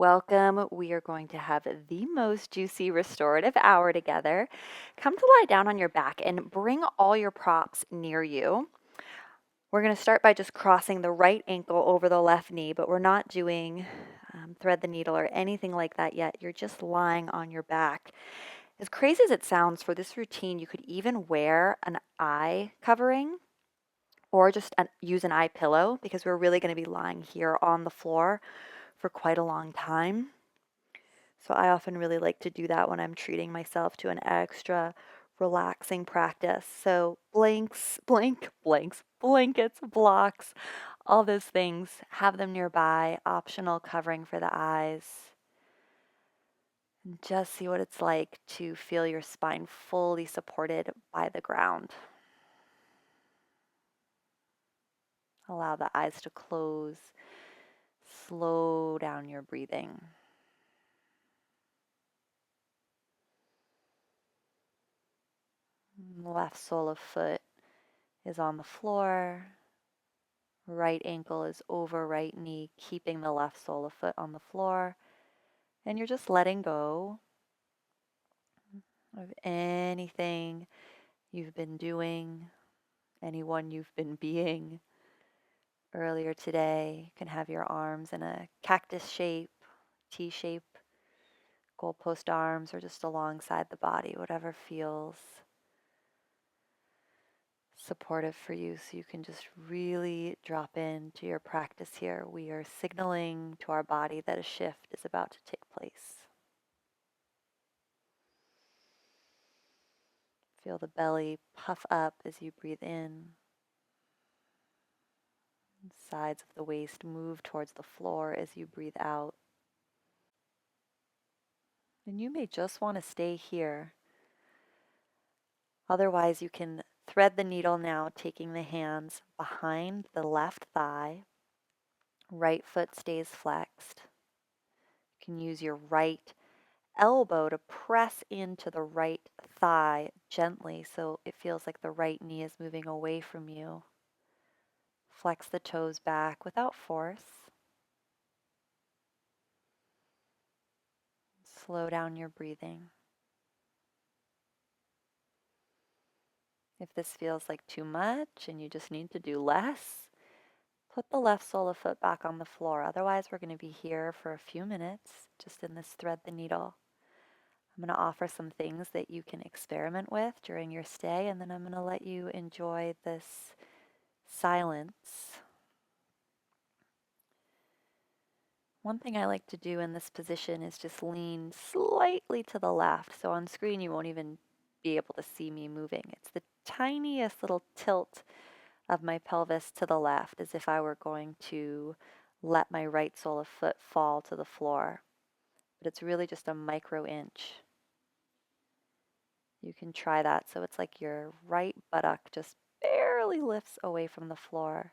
Welcome. We are going to have the most juicy restorative hour together. Come to lie down on your back and bring all your props near you. We're going to start by just crossing the right ankle over the left knee, but we're not doing thread the needle or anything like that yet. You're just lying on your back. As crazy as it sounds, for this routine, you could even wear an eye covering or just use an eye pillow because we're really going to be lying here on the floor for quite a long time. So I often really like to do that when I'm treating myself to an extra relaxing practice. So blankets, blocks, all those things, have them nearby, optional covering for the eyes. And just see what it's like to feel your spine fully supported by the ground. Allow the eyes to close. Slow down your breathing. The left sole of foot is on the floor. Right ankle is over right knee, keeping the left sole of foot on the floor. And you're just letting go of anything you've been doing, anyone you've been being. Earlier today, you can have your arms in a cactus shape, T shape, goalpost arms, or just alongside the body, whatever feels supportive for you, so you can just really drop into your practice here. We are signaling to our body that a shift is about to take place. Feel the belly puff up as you breathe in. Sides of the waist move towards the floor as you breathe out. And you may just want to stay here. Otherwise, you can thread the needle now, taking the hands behind the left thigh. Right foot stays flexed. You can use your right elbow to press into the right thigh gently so it feels like the right knee is moving away from you. Flex the toes back without force. Slow down your breathing. If this feels like too much and you just need to do less, put the left sole of foot back on the floor. Otherwise, we're going to be here for a few minutes, just in this thread the needle. I'm going to offer some things that you can experiment with during your stay, and then I'm going to let you enjoy this silence. One thing I like to do in this position is just lean slightly to the left. So on screen, you won't even be able to see me moving. It's the tiniest little tilt of my pelvis to the left, as if I were going to let my right sole of foot fall to the floor. But it's really just a micro inch. You can try that so it's like your right buttock just barely lifts away from the floor.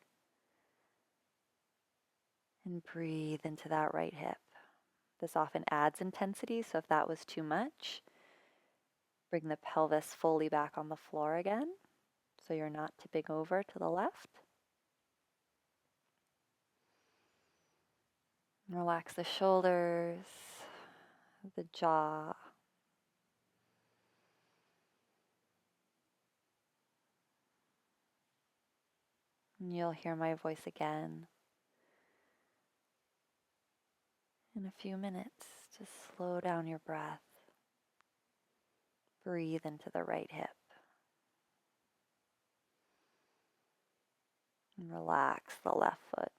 And breathe into that right hip. This often adds intensity, so if that was too much, bring the pelvis fully back on the floor again, so you're not tipping over to the left. Relax the shoulders, the jaw. And you'll hear my voice again in a few minutes. Just slow down your breath. Breathe into the right hip. And relax the left foot.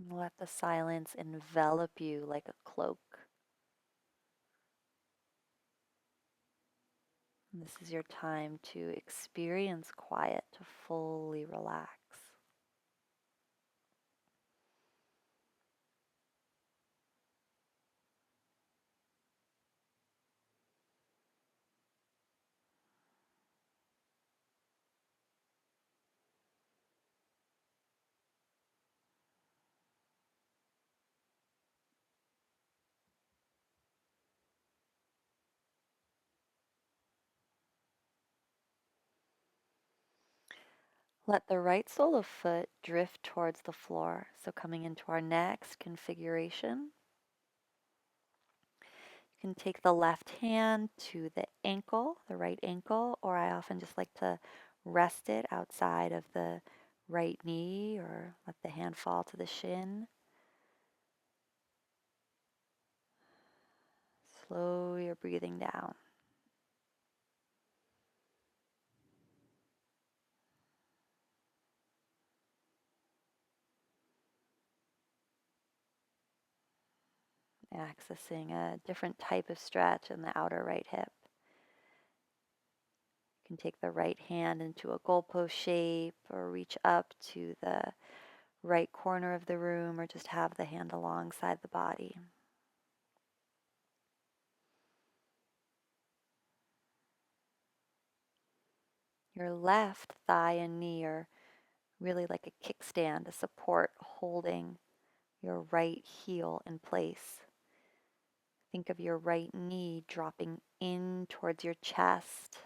And let the silence envelop you like a cloak. And this is your time to experience quiet, to fully relax. Let the right sole of foot drift towards the floor. So coming into our next configuration, you can take the left hand to the ankle, the right ankle, or I often just like to rest it outside of the right knee or let the hand fall to the shin. Slow your breathing down. Accessing a different type of stretch in the outer right hip. You can take the right hand into a goalpost shape or reach up to the right corner of the room or just have the hand alongside the body. Your left thigh and knee are really like a kickstand, a support holding your right heel in place. Think of your right knee dropping in towards your chest,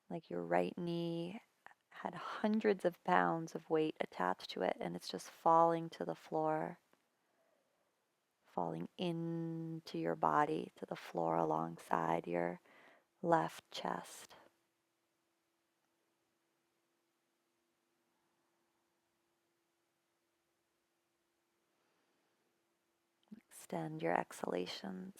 like your right knee had hundreds of pounds of weight attached to it and it's just falling to the floor, falling into your body, to the floor alongside your left chest. Extend your exhalations.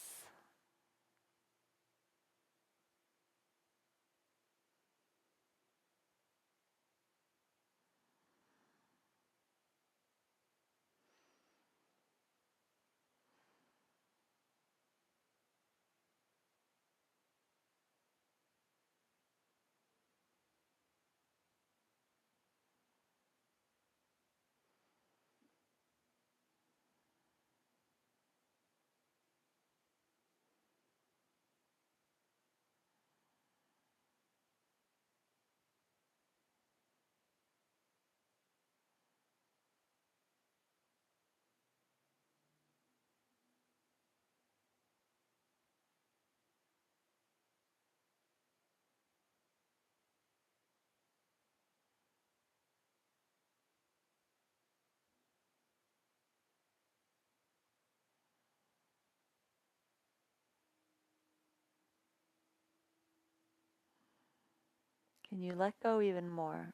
Can you let go even more?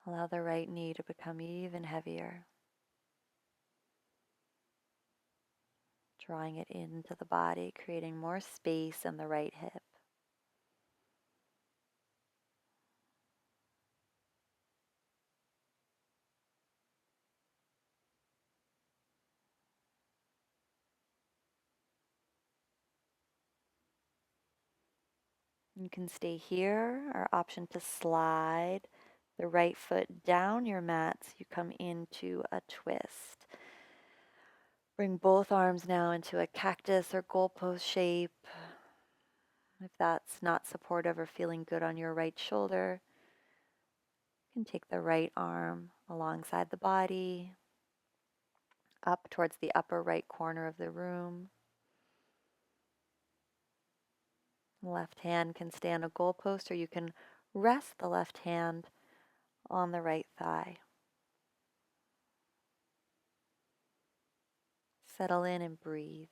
Allow the right knee to become even heavier, drawing it into the body, creating more space in the right hip. You can stay here, or option to slide the right foot down your mat so you come into a twist. Bring both arms now into a cactus or goalpost shape. If that's not supportive or feeling good on your right shoulder, you can take the right arm alongside the body, up towards the upper right corner of the room. Left hand can stay on a goalpost, or you can rest the left hand on the right thigh. Settle in and breathe.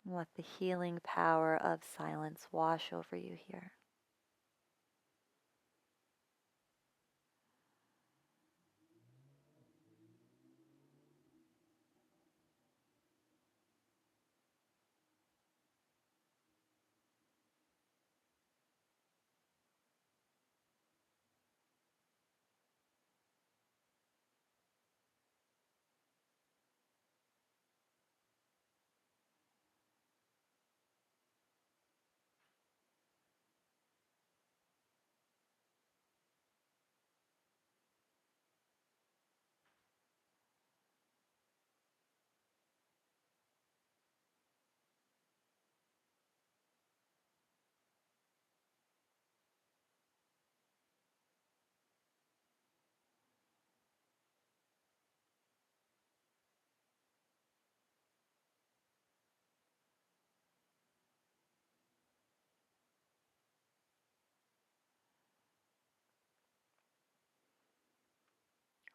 Let the healing power of silence wash over you here.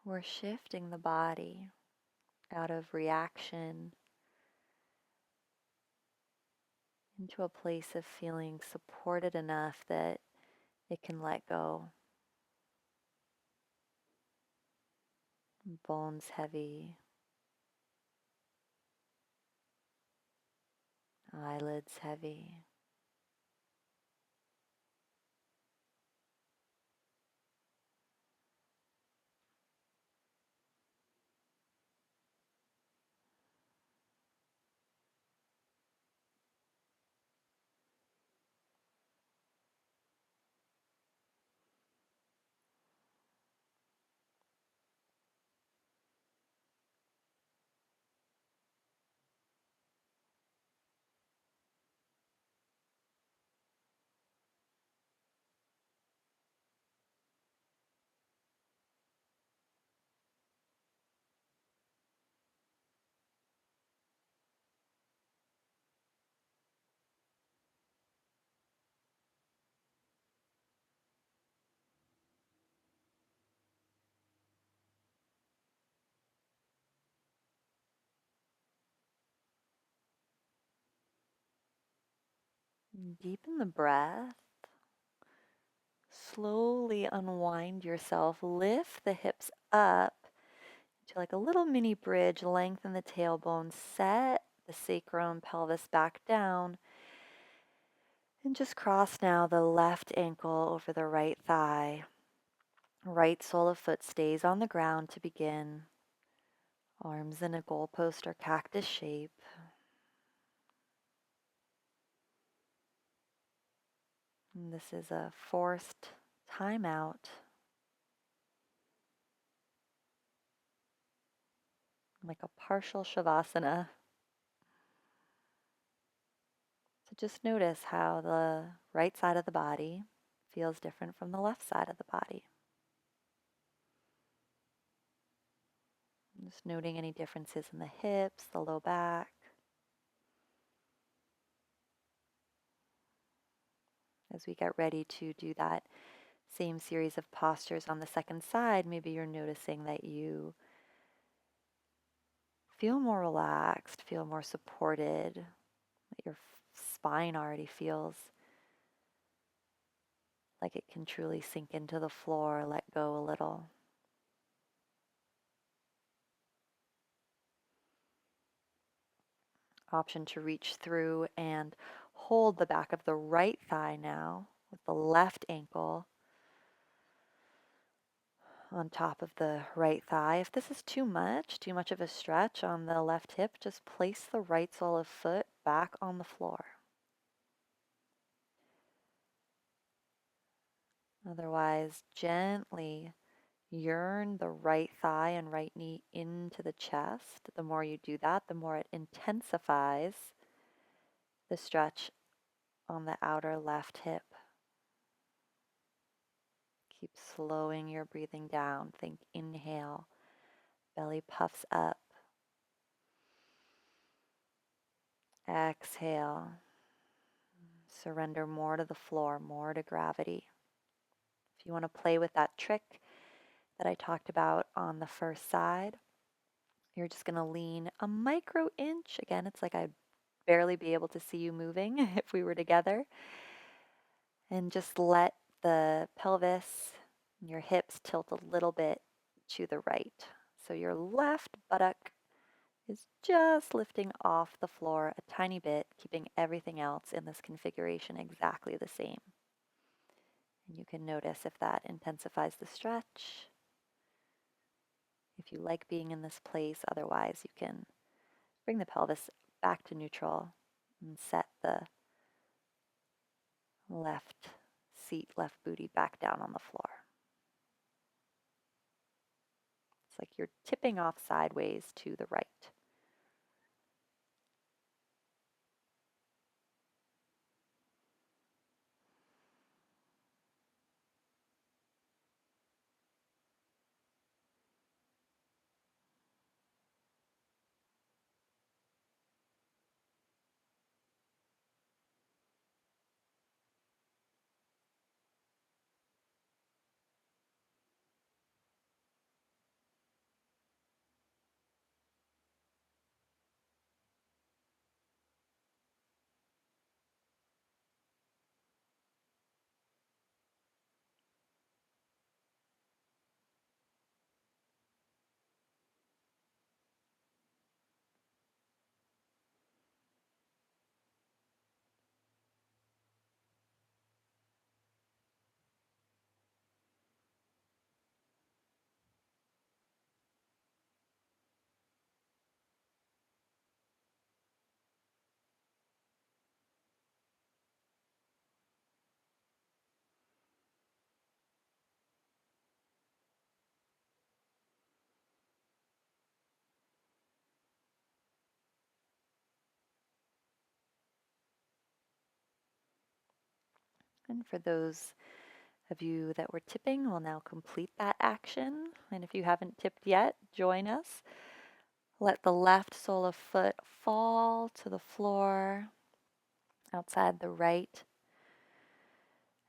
We're shifting the body out of reaction into a place of feeling supported enough that it can let go. Bones heavy, eyelids heavy. Deepen the breath. Slowly unwind yourself. Lift the hips up to like a little mini bridge. Lengthen the tailbone. Set the sacrum, pelvis back down. And just cross now the left ankle over the right thigh. Right sole of foot stays on the ground to begin. Arms in a goalpost or cactus shape. And this is a forced timeout. Like a partial Shavasana. So just notice how the right side of the body feels different from the left side of the body. Just noting any differences in the hips, the low back. As we get ready to do that same series of postures on the second side, maybe you're noticing that you feel more relaxed, feel more supported, that your spine already feels like it can truly sink into the floor, let go a little. Option to reach through and hold the back of the right thigh now with the left ankle on top of the right thigh. If this is too much of a stretch on the left hip, just place the right sole of foot back on the floor. Otherwise, gently yearn the right thigh and right knee into the chest. The more you do that, the more it intensifies the stretch on the outer left hip. Keep slowing your breathing down. Think inhale, belly puffs up. Exhale, surrender more to the floor, more to gravity. If you want to play with that trick that I talked about on the first side, you're just going to lean a micro inch. Again, it's like I'd barely be able to see you moving if we were together. And just let the pelvis and your hips tilt a little bit to the right. So your left buttock is just lifting off the floor a tiny bit, keeping everything else in this configuration exactly the same. And you can notice if that intensifies the stretch. If you like being in this place, otherwise you can bring the pelvis back to neutral and set the left seat, left booty back down on the floor. It's like you're tipping off sideways to the right. And for those of you that were tipping, we'll now complete that action. And if you haven't tipped yet, join us. Let the left sole of foot fall to the floor outside the right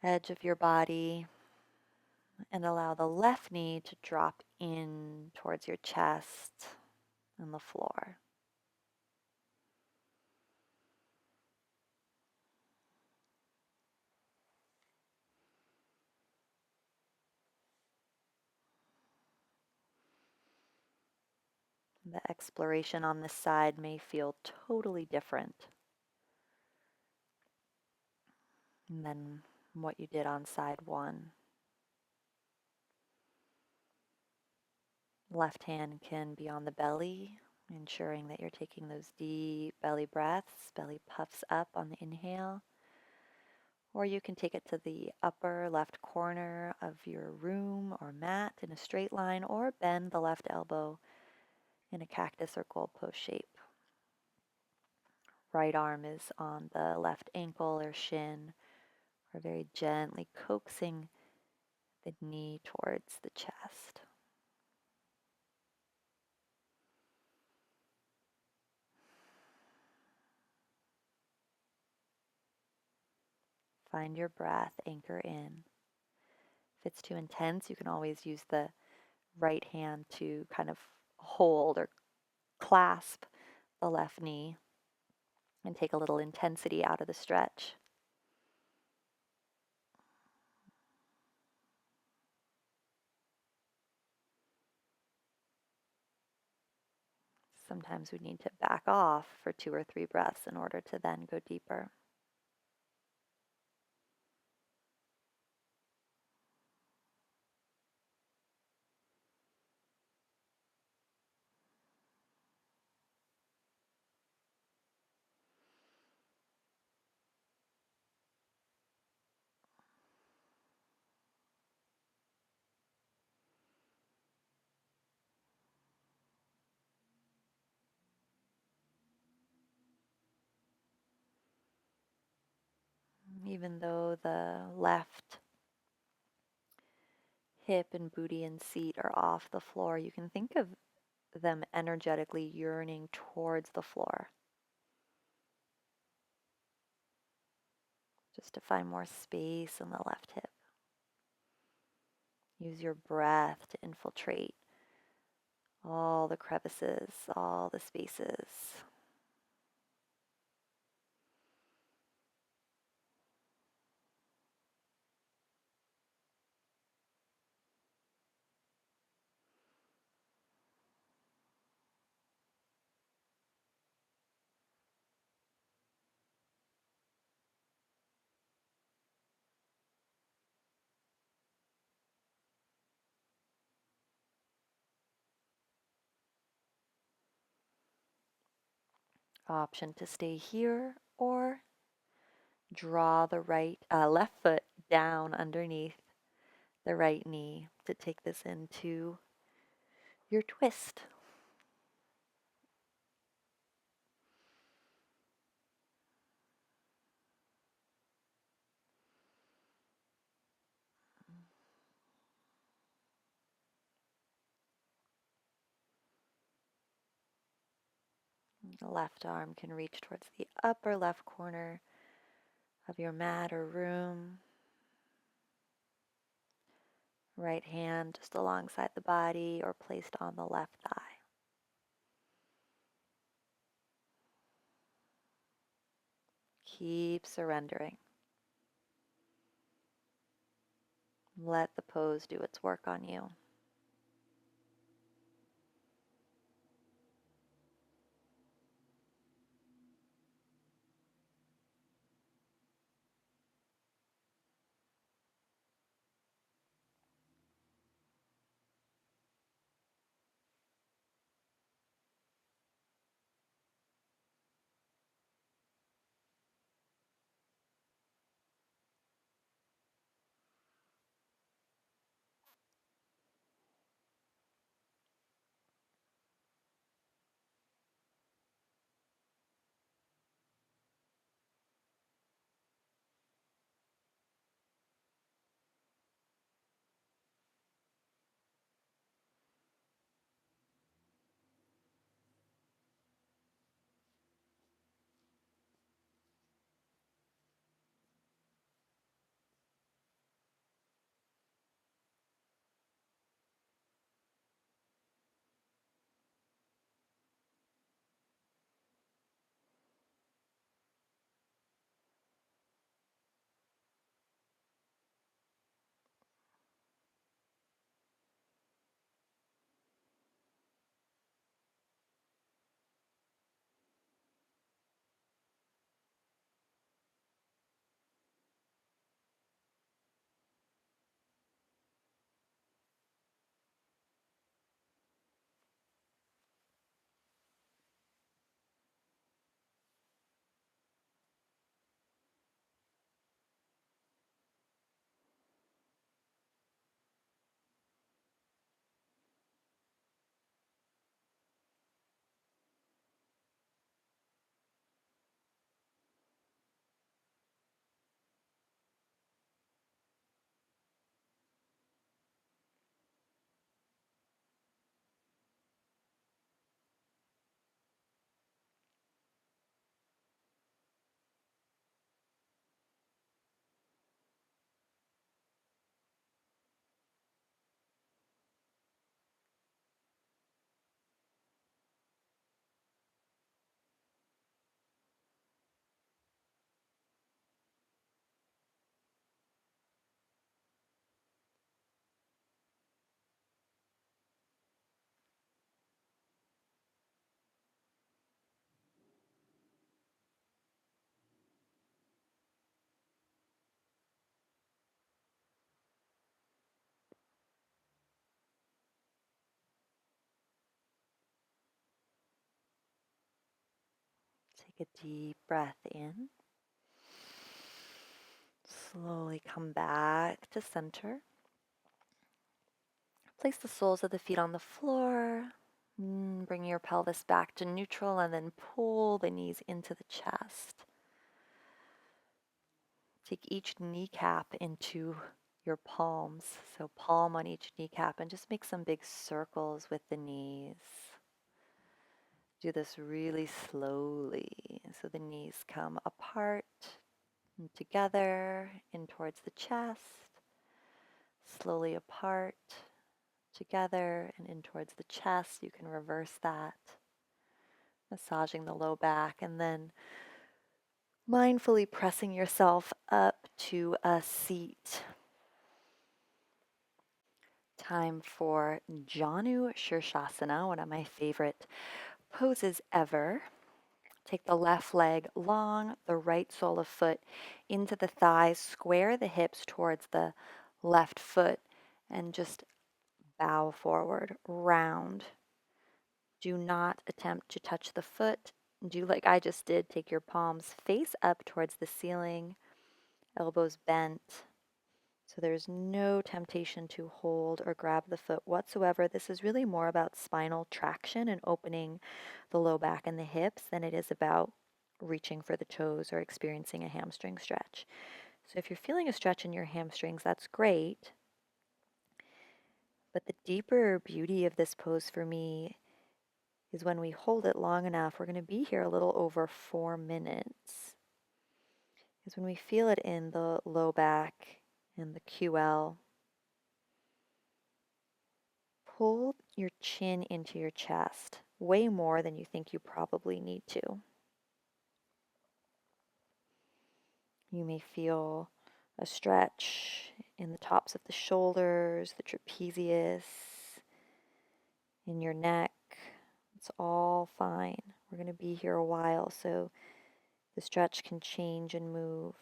edge of your body, and allow the left knee to drop in towards your chest and the floor. The exploration on this side may feel totally different than what you did on side one. Left hand can be on the belly, ensuring that you're taking those deep belly breaths. Belly puffs up on the inhale. Or you can take it to the upper left corner of your room or mat in a straight line, or bend the left elbow in a cactus or goalpost shape. Right arm is on the left ankle or shin, or very gently coaxing the knee towards the chest. Find your breath, anchor in. If it's too intense, you can always use the right hand to kind of hold or clasp the left knee and take a little intensity out of the stretch. Sometimes we need to back off for 2 or 3 breaths in order to then go deeper. Even though the left hip and booty and seat are off the floor, you can think of them energetically yearning towards the floor, just to find more space in the left hip. Use your breath to infiltrate all the crevices, all the spaces. Option to stay here or draw the left foot down underneath the right knee to take this into your twist. The left arm can reach towards the upper left corner of your mat or room. Right hand just alongside the body or placed on the left thigh. Keep surrendering. Let the pose do its work on you. Take a deep breath in. Slowly come back to center. Place the soles of the feet on the floor. Bring your pelvis back to neutral and then pull the knees into the chest. Take each kneecap into your palms. So palm on each kneecap and just make some big circles with the knees. Do this really slowly. So the knees come apart and together in towards the chest. Slowly apart, together and in towards the chest. You can reverse that. Massaging the low back and then mindfully pressing yourself up to a seat. Time for Janu Shirshasana, one of my favorite poses ever. Take the left leg long, the right sole of foot into the thighs, square the hips towards the left foot, and just bow forward, round. Do not attempt to touch the foot. Do like I just did. Take your palms face up towards the ceiling, elbows bent. So there's no temptation to hold or grab the foot whatsoever. This is really more about spinal traction and opening the low back and the hips than it is about reaching for the toes or experiencing a hamstring stretch. So if you're feeling a stretch in your hamstrings, that's great. But the deeper beauty of this pose for me is when we hold it long enough. We're going to be here a little over 4 minutes. Is when we feel it in the low back and the QL. Pull your chin into your chest, way more than you think you probably need to. You may feel a stretch in the tops of the shoulders, the trapezius, in your neck. It's all fine. We're going to be here a while, so the stretch can change and move.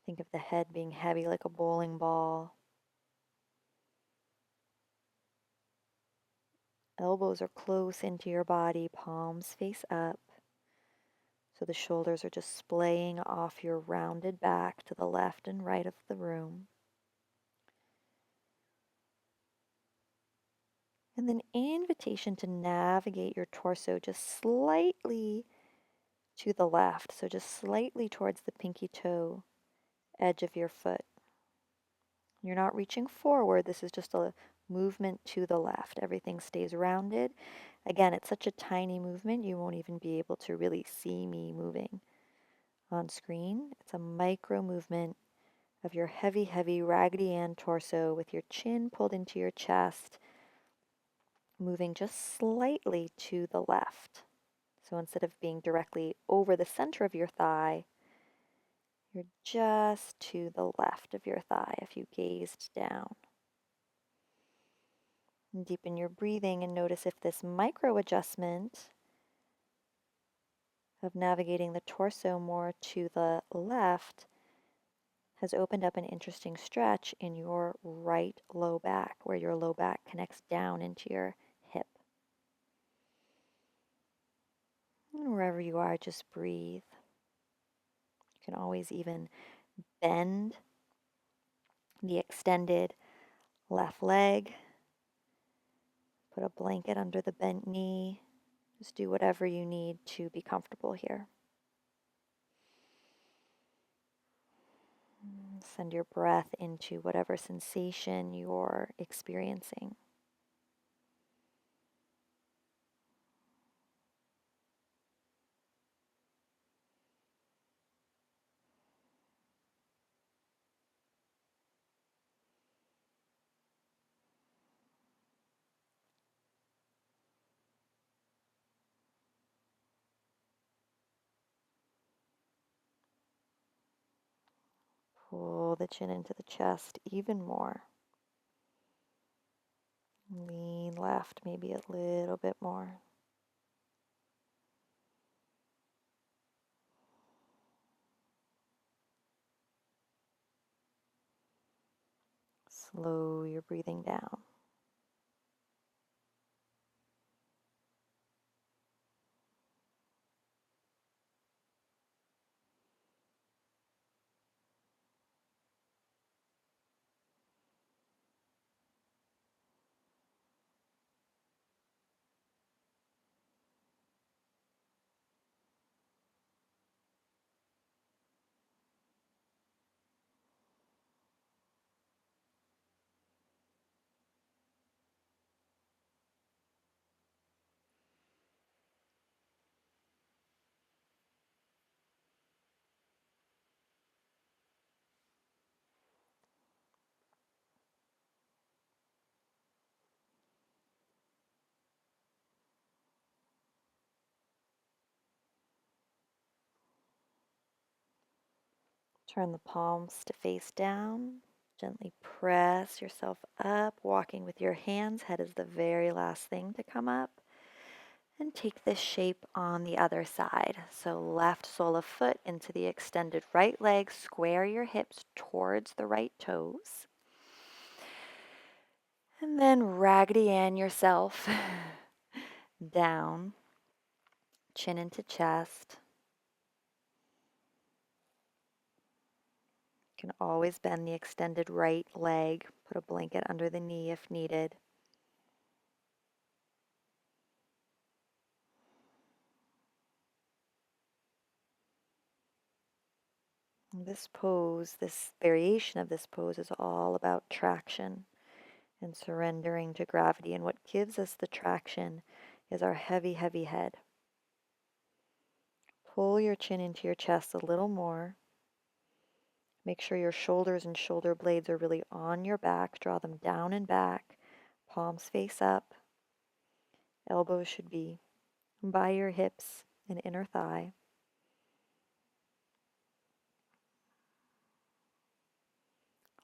Think of the head being heavy like a bowling ball. Elbows are close into your body, palms face up. So the shoulders are just splaying off your rounded back to the left and right of the room. And then invitation to navigate your torso just slightly to the left. So just slightly towards the pinky toe edge of your foot. You're not reaching forward. This is just a movement to the left. Everything stays rounded. Again, it's such a tiny movement, you won't even be able to really see me moving on screen. It's a micro movement of your heavy, heavy Raggedy Ann torso with your chin pulled into your chest, moving just slightly to the left. So instead of being directly over the center of your thigh, you're just to the left of your thigh if you gazed down. And deepen your breathing and notice if this micro adjustment of navigating the torso more to the left has opened up an interesting stretch in your right low back, where your low back connects down into your hip. And wherever you are, just breathe. You can always even bend the extended left leg. Put a blanket under the bent knee. Just do whatever you need to be comfortable here. Send your breath into whatever sensation you're experiencing. Pull the chin into the chest even more. Lean left maybe a little bit more. Slow your breathing down. Turn the palms to face down. Gently press yourself up, walking with your hands. Head is the very last thing to come up. And take this shape on the other side. So left sole of foot into the extended right leg. Square your hips towards the right toes. And then raggedy Ann yourself down, chin into chest. You can always bend the extended right leg. Put a blanket under the knee if needed. This pose, this variation of this pose is all about traction and surrendering to gravity. And what gives us the traction is our heavy, heavy head. Pull your chin into your chest a little more. Make sure your shoulders and shoulder blades are really on your back. Draw them down and back. Palms face up. Elbows should be by your hips and inner thigh.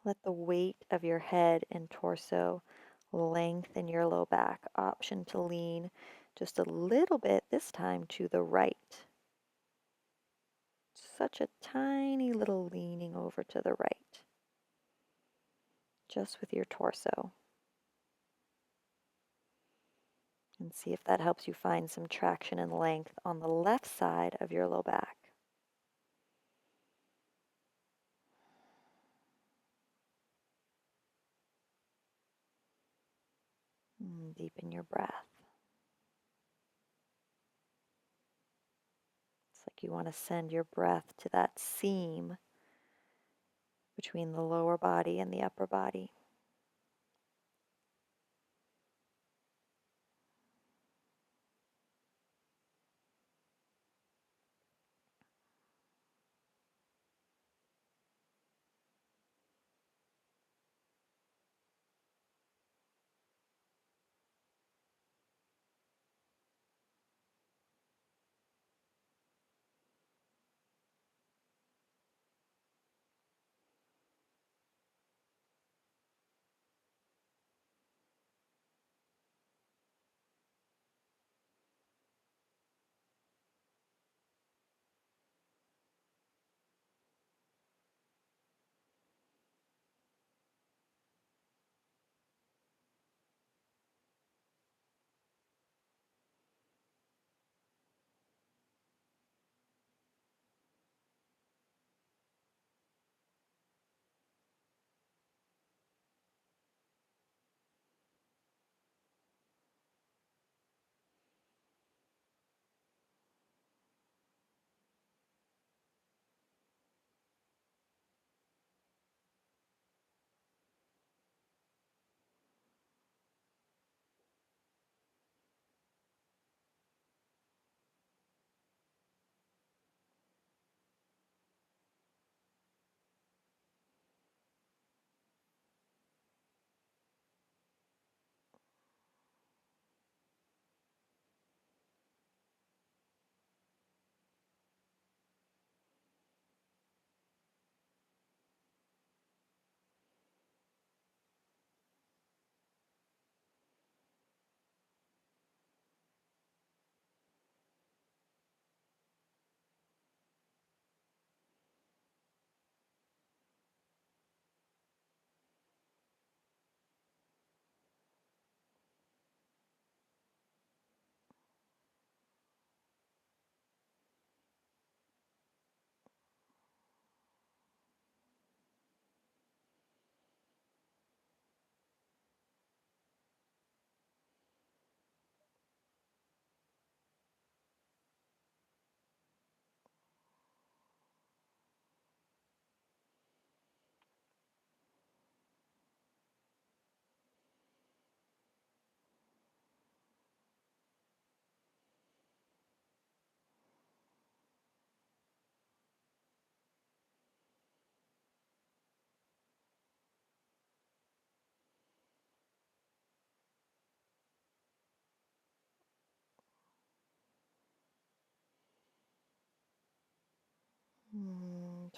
Let the weight of your head and torso lengthen your low back. Option to lean just a little bit, this time to the right. Such a tiny little leaning over to the right, just with your torso. And see if that helps you find some traction and length on the left side of your low back. Deepen your breath. It's like you want to send your breath to that seam between the lower body and the upper body.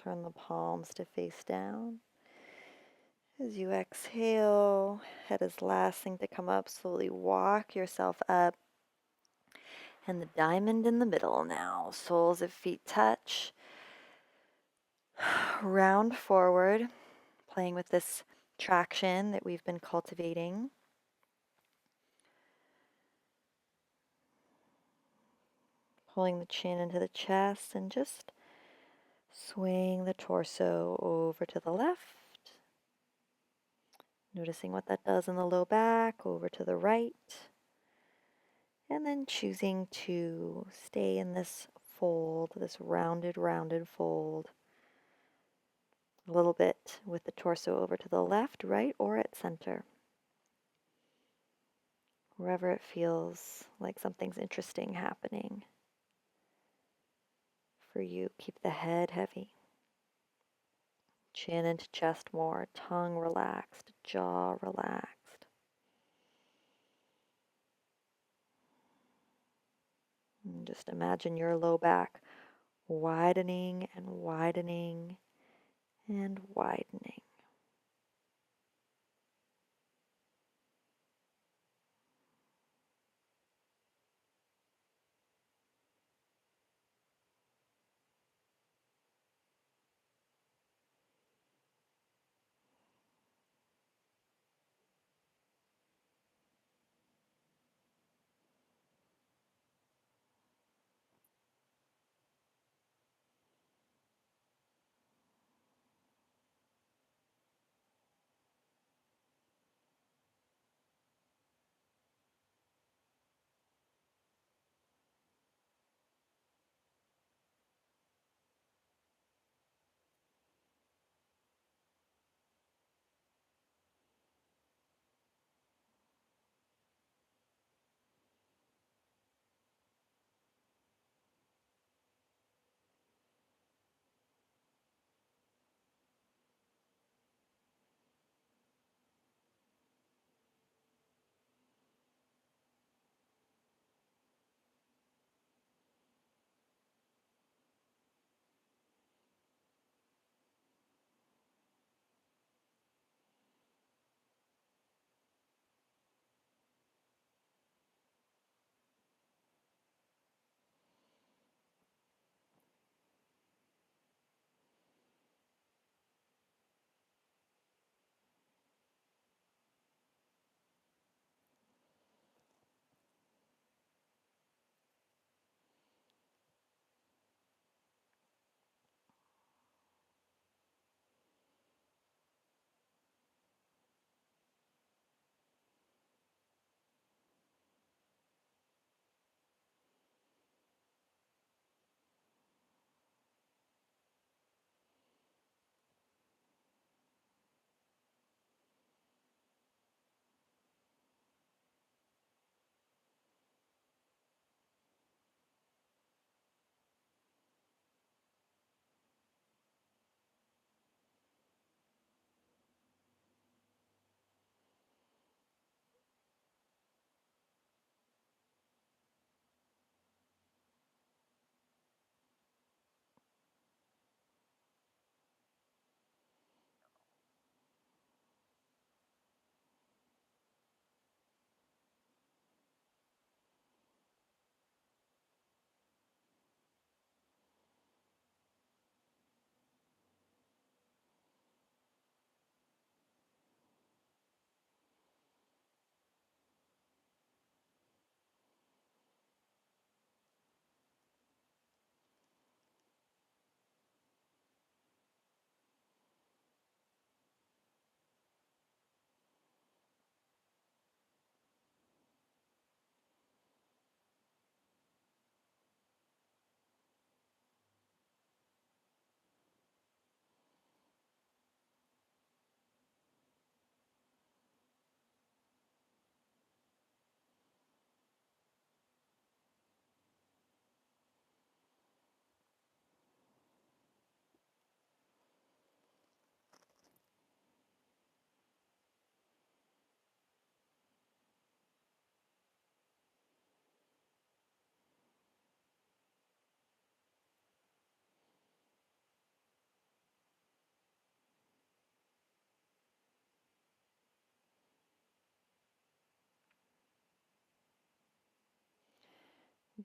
Turn the palms to face down. As you exhale, head is last thing to come up. Slowly walk yourself up. And the diamond in the middle now. Soles of feet touch. Round forward, playing with this traction that we've been cultivating. Pulling the chin into the chest and just swaying the torso over to the left. Noticing what that does in the low back, over to the right. And then choosing to stay in this fold, this rounded fold. A little bit with the torso over to the left, right, or at center. Wherever it feels like something's interesting happening for you, keep the head heavy. Chin into chest more, tongue relaxed, jaw relaxed. And just imagine your low back widening and widening and widening.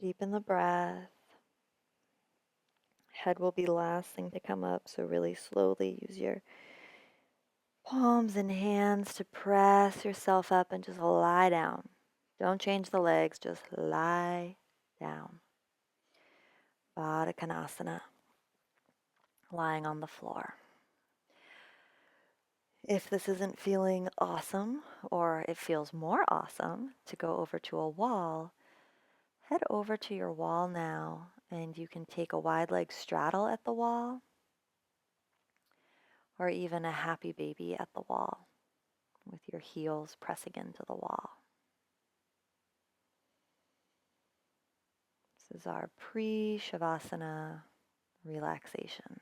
Deepen the breath. Head will be the last thing to come up, so really slowly use your palms and hands to press yourself up and just lie down. Don't change the legs, just lie down. Baddha Konasana, lying on the floor. If this isn't feeling awesome, or it feels more awesome to go over to a wall, head over to your wall now, and you can take a wide leg straddle at the wall, or even a happy baby at the wall with your heels pressing into the wall. This is our pre-Savasana relaxation.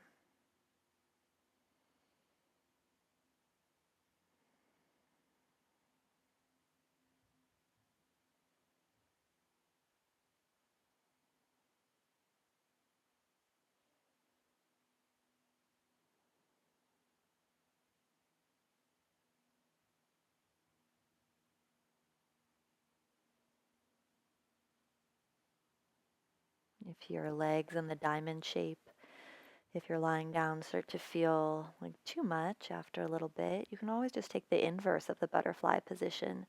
If your legs in the diamond shape, if you're lying down, start to feel like too much after a little bit, you can always just take the inverse of the butterfly position.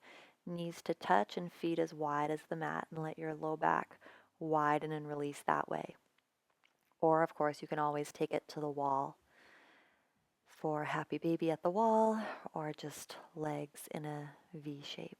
Knees to touch and feet as wide as the mat, and let your low back widen and release that way. Or, of course, you can always take it to the wall for happy baby at the wall, or just legs in a V shape.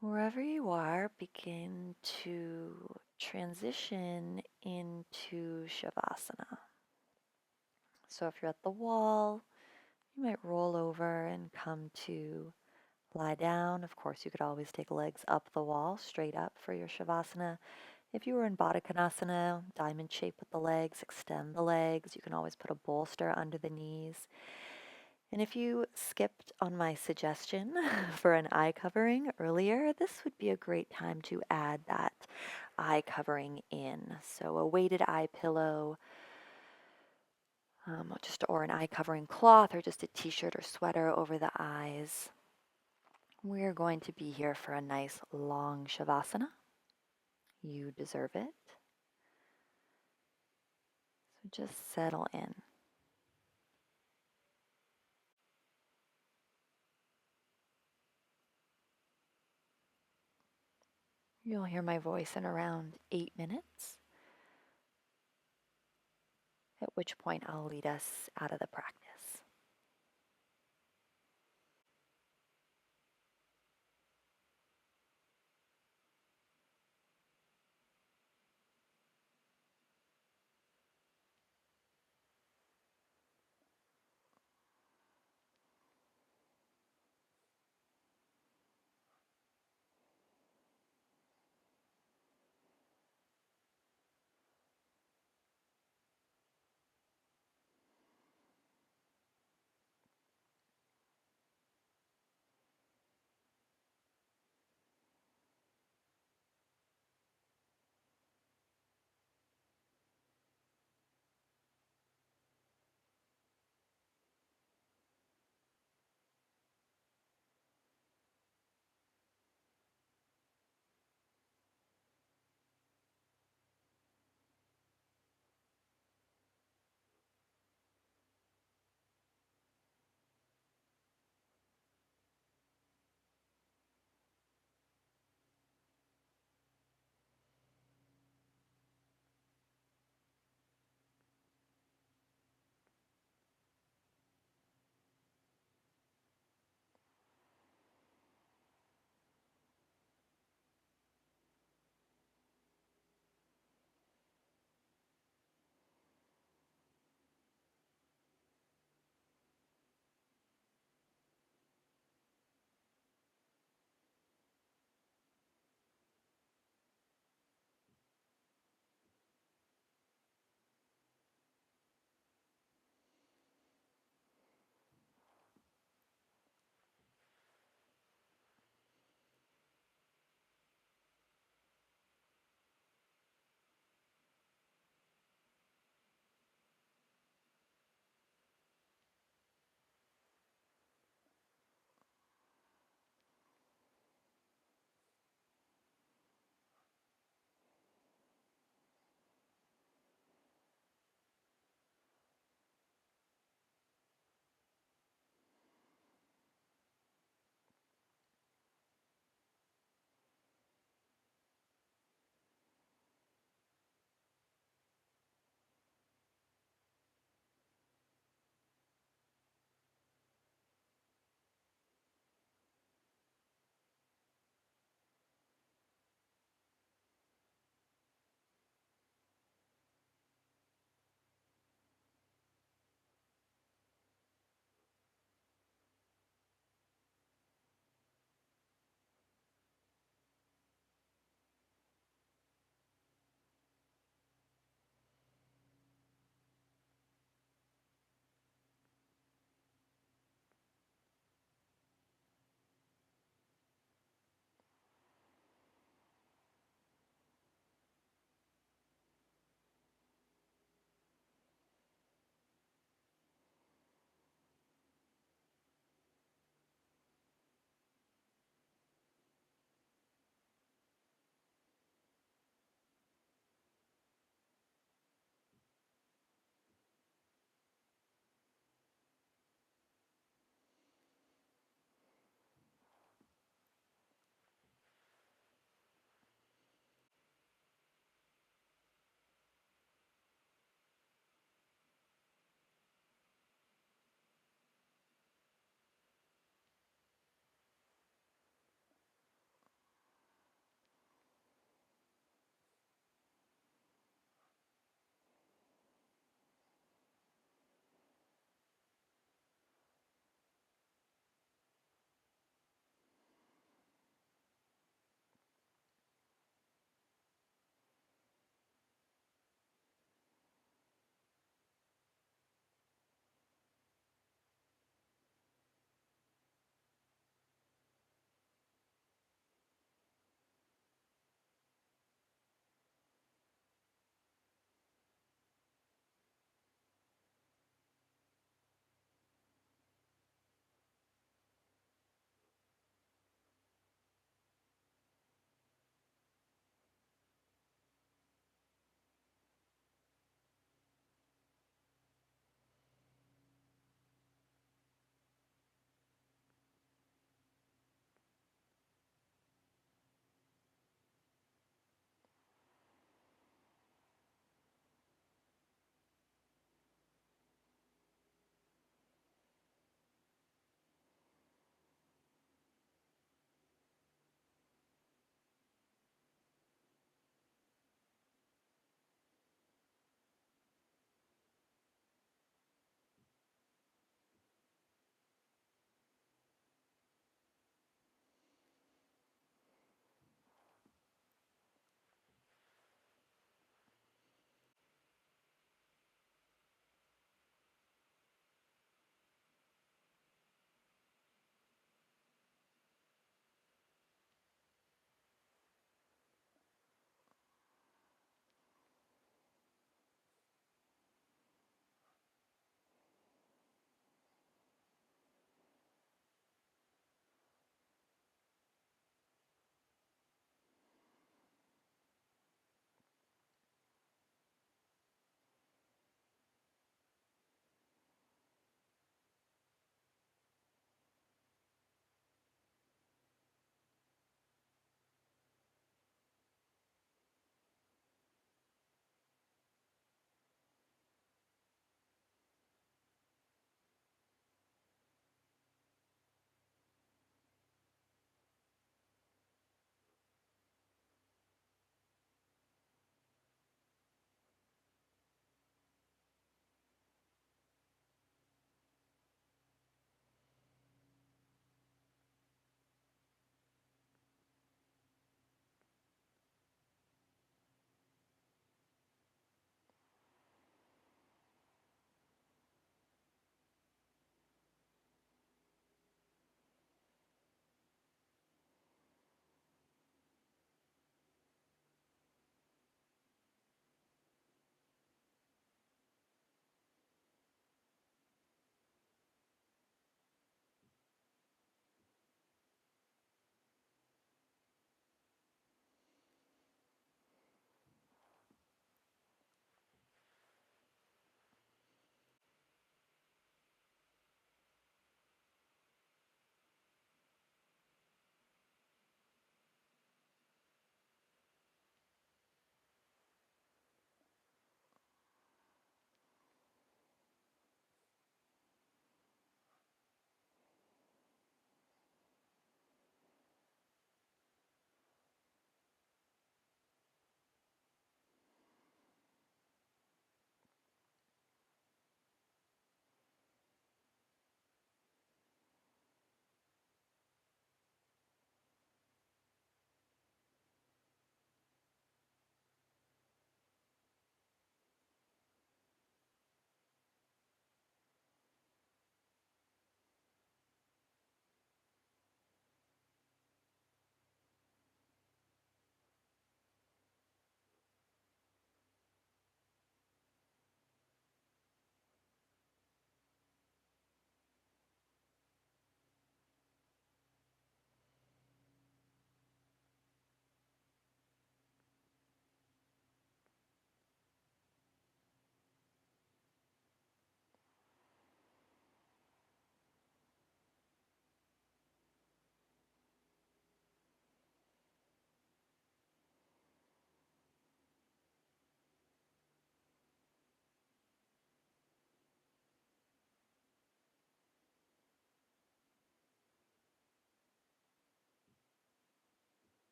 Wherever you are, begin to transition into Shavasana. So if you're at the wall, you might roll over and come to lie down. Of course, you could always take legs up the wall, straight up for your Shavasana. If you were in Baddha Konasana, diamond shape with the legs, extend the legs. You can always put a bolster under the knees. And if you skipped on my suggestion for an eye covering earlier, this would be a great time to add that eye covering in. So a weighted eye pillow, or an eye covering cloth, or just a t-shirt or sweater over the eyes. We're going to be here for a nice long Shavasana. You deserve it. So just settle in. You'll hear my voice in around 8 minutes, at which point I'll lead us out of the practice.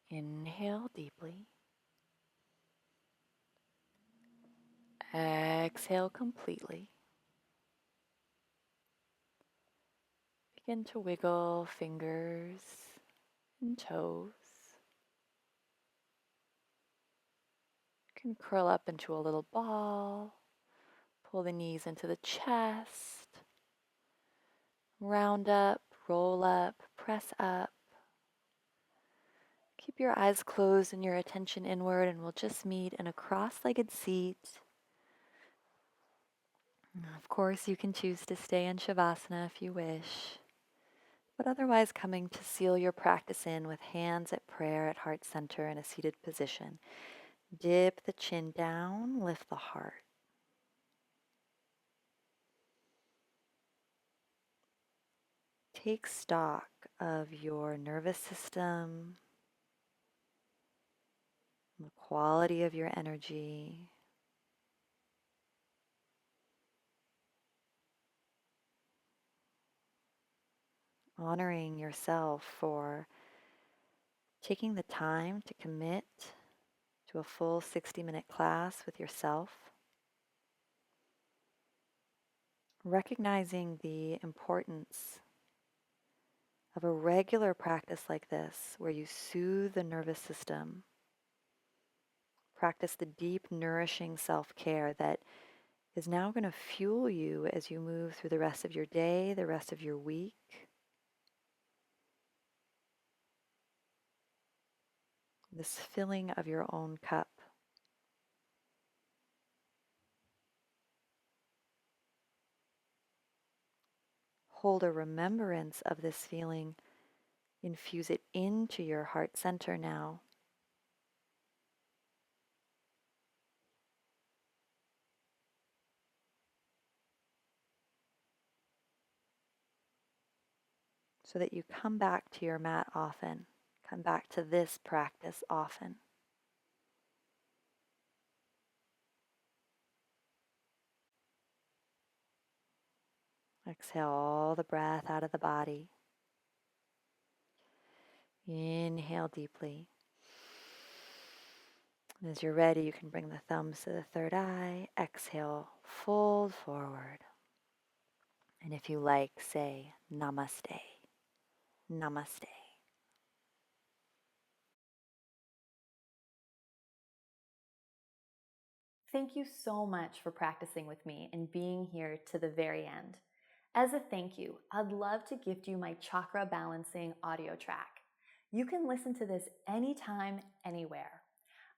Inhale deeply. Exhale completely. Begin to wiggle fingers and toes. You can curl up into a little ball. Pull the knees into the chest. Round up, roll up, press up. Keep your eyes closed and your attention inward, and we'll just meet in a cross-legged seat. Of course, you can choose to stay in Savasana if you wish, but otherwise coming to seal your practice in with hands at prayer at heart center in a seated position. Dip the chin down, lift the heart. Take stock of your nervous system, the quality of your energy. Honoring yourself for taking the time to commit to a full 60-minute class with yourself. Recognizing the importance of a regular practice like this, where you soothe the nervous system, practice the deep, nourishing self-care that is now going to fuel you as you move through the rest of your day, the rest of your week. This filling of your own cup. Hold a remembrance of this feeling. Infuse it into your heart center now. So that you come back to your mat often. Come back to this practice often. Exhale all the breath out of the body. Inhale deeply. And as you're ready, you can bring the thumbs to the third eye. Exhale, fold forward. And if you like, say namaste. Namaste. Thank you so much for practicing with me and being here to the very end. As a thank you, I'd love to gift you my chakra balancing audio track. You can listen to this anytime, anywhere.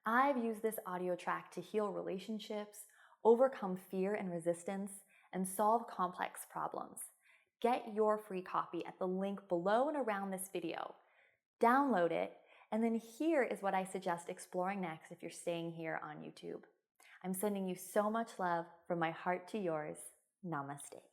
I've used this audio track to heal relationships, overcome fear and resistance, and solve complex problems. Get your free copy at the link below and around this video. Download it, and then here is what I suggest exploring next if you're staying here on YouTube. I'm sending you so much love from my heart to yours. Namaste.